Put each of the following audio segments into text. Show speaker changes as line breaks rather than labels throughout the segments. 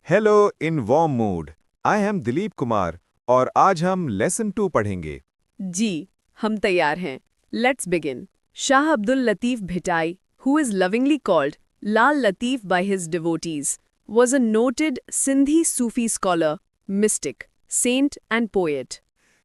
Hello in warm mood. I am Dilip Kumar और आज हम लेसन 2 पढ़ेंगे।
जी, हम तैयार हैं। Let's begin. Shah Abdul Latif Bhittai, who is lovingly called Lal Latif by his devotees, was a noted Sindhi Sufi scholar, mystic, saint and poet.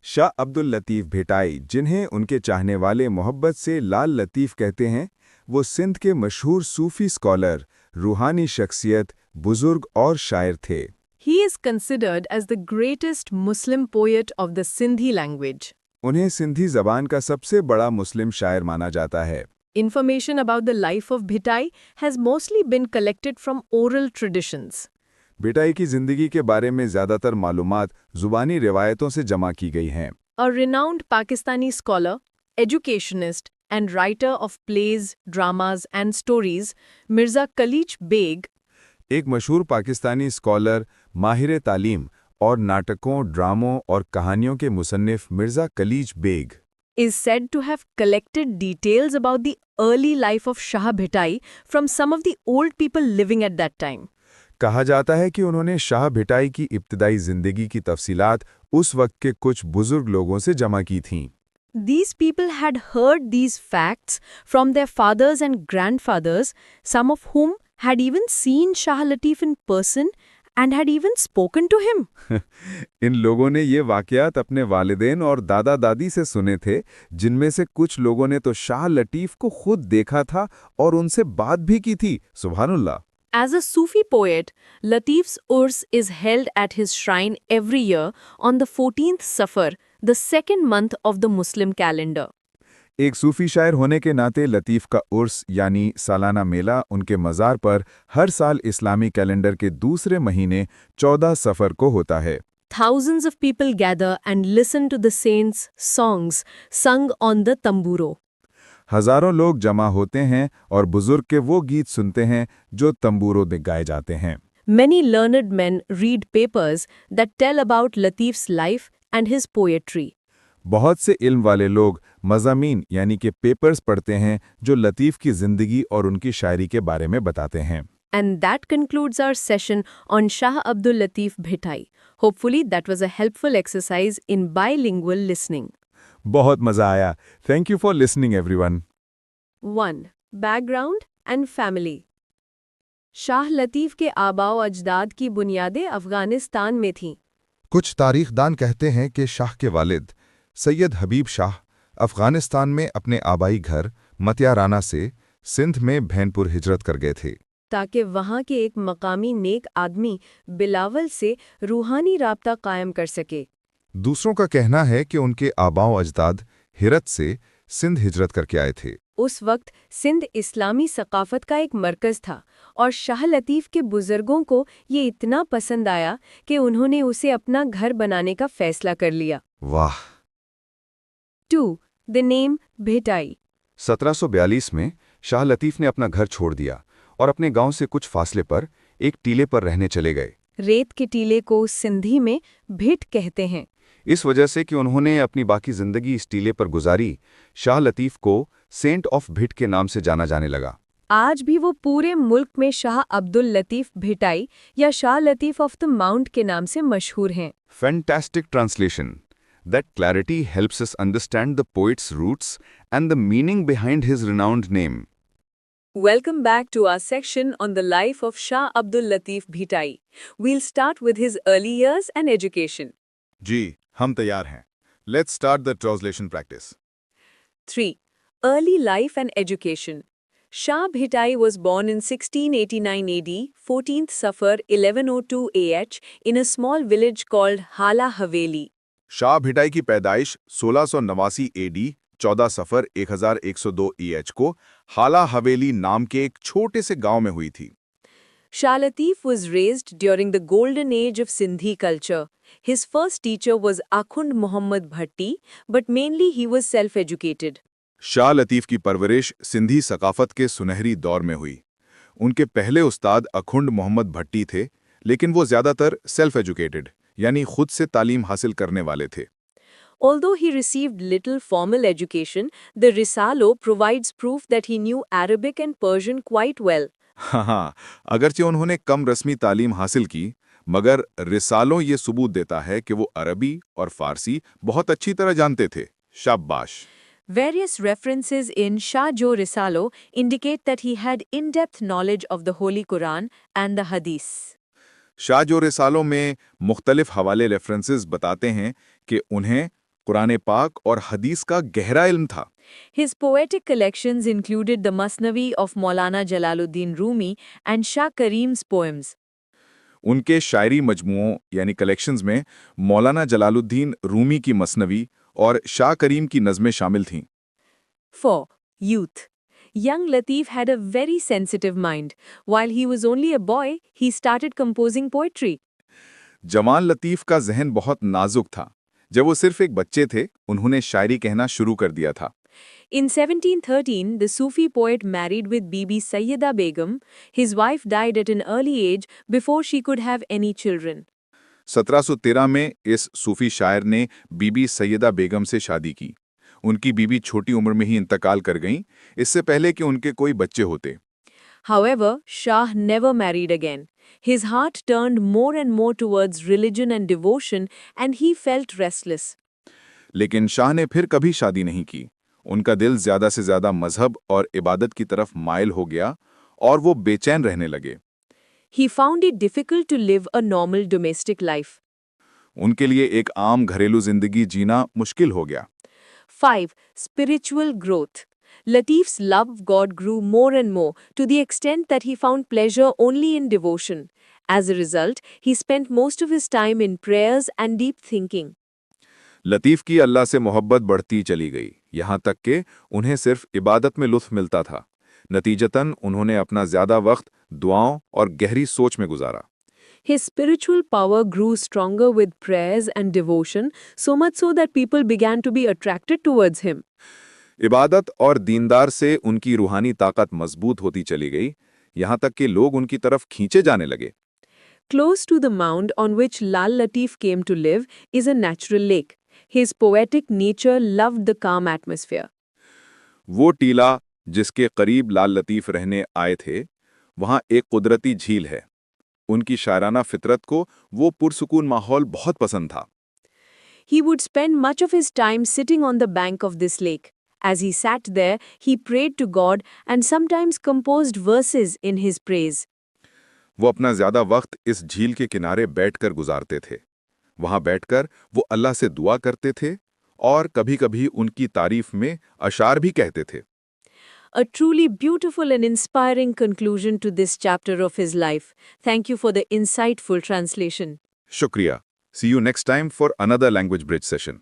Shah Abdul Latif Bhitai, जिन्हें उनके चाहने वाले मोहब्बत से लाल लतीफ़ कहते हैं, वो सिंध के मशहूर सूफ़ी स्कॉलर, रूहानी शख्सियत, बुजुर्ग और शायर थे।
He is considered as the greatest Muslim poet of the Sindhi language.
उन्हें सिंधी ज़बान का सबसे बड़ा मुस्लिम शायर माना जाता है।
Information about the life of Bhitai has mostly been collected from oral traditions.
Bhittai की ज़िंदगी के बारे में ज़्यादातर मालूमात ज़ुबानी रिवायतों से जमा की गई हैं।
A renowned Pakistani scholar, educationist, and writer of plays, dramas, and stories, Mirza Khalid Beg,
एक मशहूर पाकिस्तानी स्कॉलर, माहिर तालीम और नाटकों, ड्रामों और कहानियों के मुसन्निफ Mirza Kalich Beg
is said to have collected details about the early life of Shah Bhitai from some of the old people living at that time.
कहा जाता है कि उन्होंने शाह भिटाई की इब्तिदाई ज़िंदगी की तफसीलात उस वक्त के कुछ बुजुर्ग लोगों से जमा की थीं।
These people had heard these facts from their fathers and grandfathers, some of whom had even seen Shah Latif in person and had even spoken to him.
इन लोगों ने ये वाक़यात अपने वालिदैन और दादा दादी से सुने थे, जिनमें से कुछ लोगों ने तो शाह लतीफ़ को खुद देखा था और उनसे बात भी की थी। सुभानुल्लाह।
As a Sufi poet, Latif's Urs is held at his shrine every year on the 14th Safar, the second month of the Muslim calendar.
एक सूफी शायर होने के नाते लतीफ़ का उर्स यानी सालाना मेला उनके मज़ार पर हर साल इस्लामी कैलेंडर के दूसरे महीने 14 सफ़र को होता है।
Thousands of people gather and listen to the saints' songs sung on the tamburo.
हज़ारों लोग जमा होते हैं और बुजुर्ग के वो गीत सुनते हैं जो तंबूरों में गाए जाते हैं।
Many learned men read papers that tell about Latif's life and his poetry.
बहुत से इल्म वाले लोग मज़ामीन यानी कि पेपर्स पढ़ते हैं जो लतीफ़ की ज़िंदगी और उनकी शायरी के बारे में बताते हैं।
And that concludes our session on Shah Abdul Latif Bhitai. Hopefully that was a helpful exercise in bilingual listening.
बहुत मज़ा आया। Thank you for listening everyone.
1. Background and family. Shah Latif के आबाओ अजदाद की बुनियादें अफ़गानिस्तान में थीं।
कुछ तारीखदान कहते हैं कि शाह के वालिद सैयद हबीब शाह अफ़गानिस्तान में अपने आबाई घर मतियाराना से सिंध में भैनपुर हिजरत कर गए थे,
ताकि वहाँ के एक मकामी नेक आदमी बिलावल से रूहानी राब्ता कायम कर सके।
दूसरों का कहना है कि उनके आबाओ अजदाद हिरत से सिंध हिजरत करके आए थे।
उस वक्त सिंध इस्लामी सकाफत का एक मरकज़ था और शाह लतीफ़ के बुज़ुर्गों को ये इतना पसंद आया कि उन्होंने उसे अपना घर बनाने का फ़ैसला कर लिया।
वाह!
2. The name Bhittai.
1742 में शाह लतीफ़ ने अपना घर छोड़ दिया और अपने गांव से कुछ फासले पर एक टीले पर रहने चले गए।
रेत के टीले को सिंधी में भिट कहते हैं।
इस वजह से कि उन्होंने अपनी बाकी ज़िंदगी इस टीले पर गुजारी, शाह लतीफ़ को सेंट ऑफ भिट के नाम से जाना जाने लगा।
आज भी वो पूरे मुल्क में शाह अब्दुल लतीफ़ भिटाई या Shah Latif of the mount के नाम से मशहूर हैं।
Fantastic translation. That clarity helps us understand the poet's roots and the meaning behind his renowned name.
Welcome back to our section on the life of Shah Abdul Latif Bhitai. We'll start with his early years and education.
जी, हम तैयार हैं। Let's start the translation practice.
3. Early life and education. Shah Bhitai was born in 1689 AD, 14th Safar 1102 AH, in a small village called Hala Haveli.
Shah Bhittai की पैदाइश 1689 AD 14 सफ़र 1102 EH को हाला हवेली नाम के एक छोटे से गांव में हुई थी।
Shah Latif was raised during the golden age of Sindhi culture. His first teacher was Akhund Muhammad Bhatti, but mainly he was self-educated.
Shah Latif की परवरिश सिंधी सकाफत के सुनहरी दौर में हुई। उनके पहले उस्ताद अखुंड मोहम्मद भट्टी थे, लेकिन वो ज़्यादातर सेल्फ एजुकेटेड यानी खुद से तालीम हासिल करने वाले थे।
Although he received little formal education, the Risalo provides proof that he knew Arabic and Persian quite well.
हाँ, अगरचे उन्होंने कम रस्मी तालीम हासिल की, मगर रिसालों ये सबूत देता है कि वो अरबी और फारसी बहुत अच्छी तरह जानते थे। शाबाश।
Various references in Shah Jo Risalo indicate that he had in-depth knowledge of the Holy Quran and the Hadith.
Shah जो रिसालों में मुख्तलिफ हवाले रेफरेंसेस बताते हैं कि उन्हें कुरान पाक और हदीस का गहरा इल्म था।
His poetic collections included the Masnavi of Maulana Jalaluddin Rumi and Shah Karim's poems.
उनके शायरी मजमुओं यानी कलेक्शंस में मौलाना जलालुद्दीन रूमी की मसनवी और शाह करीम की नज़में शामिल थीं।
4. Youth. Young Latif had a very sensitive mind. While he was only a boy, he started composing poetry.
जवान लतीफ़ का जहन बहुत नाजुक था। जब वो सिर्फ एक बच्चे थे, उन्होंने शायरी कहना शुरू कर दिया था।
In 1713, the Sufi poet married with Bibi Sayyida Begum. His wife died at an early age before she could have any children.
1713 में इस सूफी शायर ने बीबी सैयदा बेगम से शादी की। उनकी बीबी छोटी उम्र में ही इंतकाल कर गईं, इससे पहले कि उनके कोई बच्चे होते।
However, Shah never married again. His heart turned more and more towards religion and devotion, and he felt restless.
लेकिन शाह ने फिर कभी शादी नहीं की। उनका दिल ज्यादा से ज्यादा मजहब और इबादत की तरफ माइल हो गया और वो बेचैन रहने लगे।
He found it difficult to live a normal domestic life.
उनके लिए एक आम घरेलू जिंदगी जीना मुश्किल हो गया।
5. Spiritual growth. Latif's love of God grew more and more to the extent that he found pleasure only in devotion. As a result, he spent most of his time in prayers and deep thinking.
लतीफ़ की अल्लाह से मोहब्बत बढ़ती चली गई, यहाँ तक कि उन्हें सिर्फ इबादत में लुत्फ़ मिलता था। नतीजतन उन्होंने अपना ज़्यादा वक्त दुआओं और गहरी सोच में गुजारा।
His spiritual power grew stronger with prayers and devotion, so much so that people began to be attracted towards him.
इबादत और दीनदार से उनकी रूहानी ताकत मजबूत होती चली गई, यहाँ तक कि लोग उनकी तरफ खींचे जाने लगे।
Close to the mound on which Lal Latif came to live is a natural lake. His poetic nature loved the calm atmosphere.
वो टीला जिसके करीब लाल लतीफ़ रहने आए थे, वहाँ एक कुदरती झील है। उनकी शायराना फितरत को वो पुरसुकून माहौल बहुत पसंद था।
He would spend much of his time sitting on the bank of this lake. As he sat there, he prayed to God and sometimes composed verses in his praise.
वो अपना ज्यादा वक्त इस झील के किनारे बैठकर गुजारते थे। वहां बैठकर वो अल्लाह से दुआ करते थे और कभी-कभी उनकी तारीफ में अशार भी कहते थे।
A truly beautiful and inspiring conclusion to this chapter of his life. Thank you for the insightful translation.
शुक्रिया। See you next time for another language bridge session.